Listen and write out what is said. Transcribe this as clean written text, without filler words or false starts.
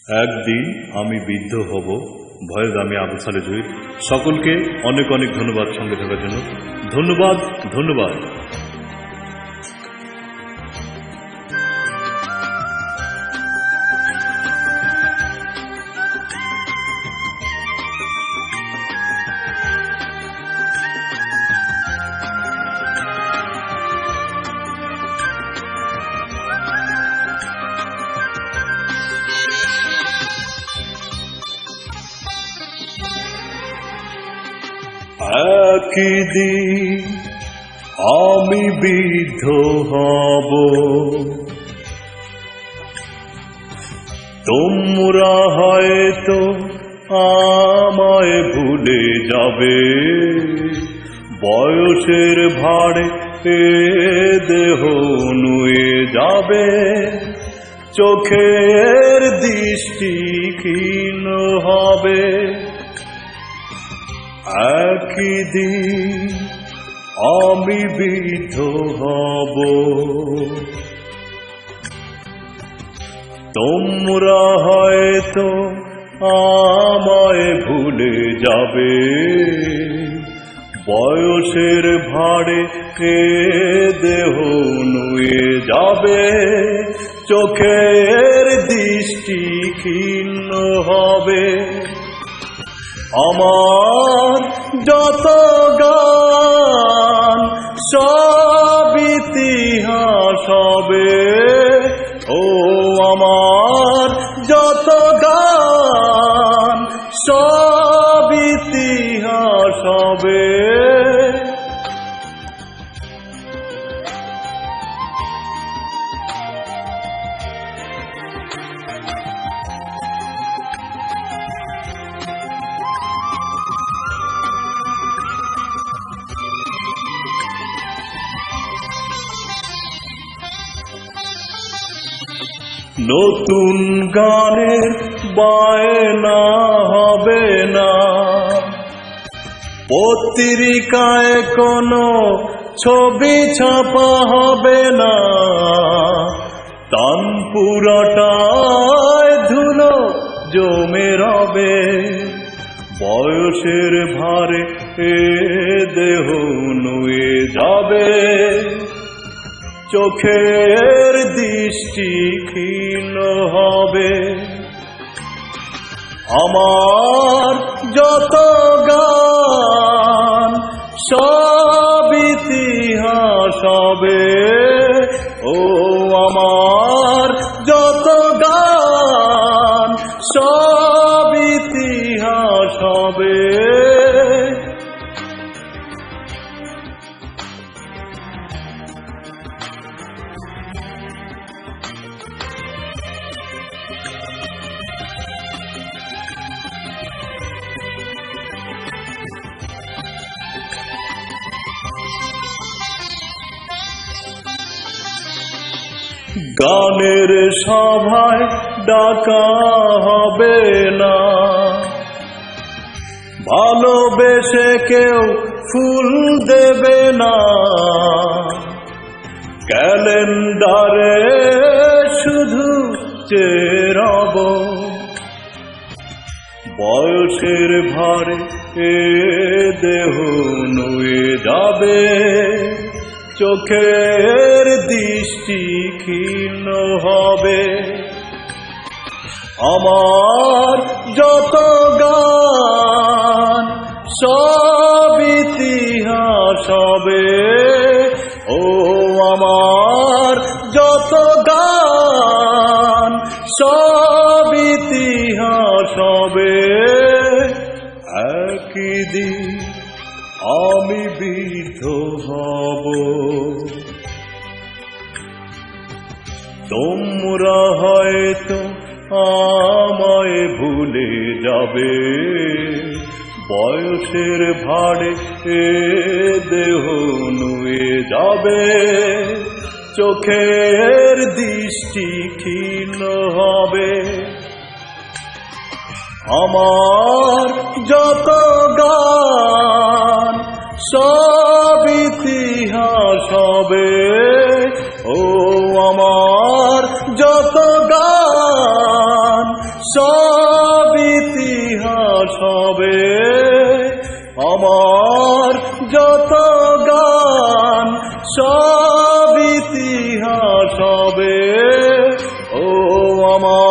একদিন আমি বৃদ্ধ হব ভয়েস আমি আবু সালে জহির। সকলকে অনেক অনেক ধন্যবাদ সঙ্গে থাকার জন্য। ধন্যবাদ ধন্যবাদ। একদিন আমি বৃদ্ধ হব, তোমরা হয়তো আমায় ভুলে যাবে। বয়সের ভারে এ দেহ নুয়ে যাবে, চোখের দৃষ্টি ক্ষীণ হবে। একদিন আমি বৃদ্ধ হব, তোমরা হয়তো আমায় ভুলে যাবে। বয়সের ভারে এ দেহ নুয়ে যাবে, চোখের দৃষ্টি ক্ষীণ হবে। আমার যত গান সব ইতিহাস হবে, ও আমার যত গান সব ইতিহাস হবে। নতুন গানের বায়না হবে না, পত্রিকায় কোনো ছবি ছাপা হবে না। তানপুরাটায় ধুলো জমে রবে, বয়সের ভারে এ দেহ নুয়ে যাবে, চোখের দৃষ্টি ক্ষীণ হবে। আমার যত গান সব ইতিহাস হবে, ও আমার যত গান সব ইতিহাস হবে। গানের সভায় ডাকা হবে না, ভালোবেসে কেউ ফুল দেবে না। ক্যালেন্ডারে শুধু চেয়ে রব, বয়সের ভারে এ দেহ নুয়ে যাবে, চোখের দৃষ্টি ক্ষীণ হবে। আমার যত গান সব ইতিহাস হবে, ও আমার যত গান সব ইতিহাস হবে। একদিন আমি বৃদ্ধ হব, তোমরা হয়তো আমায় ভুলে যাবে। বয়সের ভারে এ দেহ নুয়ে যাবে, চোখের দৃষ্টি ক্ষীণ হবে। আমার যত গান সব ইতিহাস হবে, ও আমার যত গান আমার যত গান সব ইতিহাস হবে ও আমার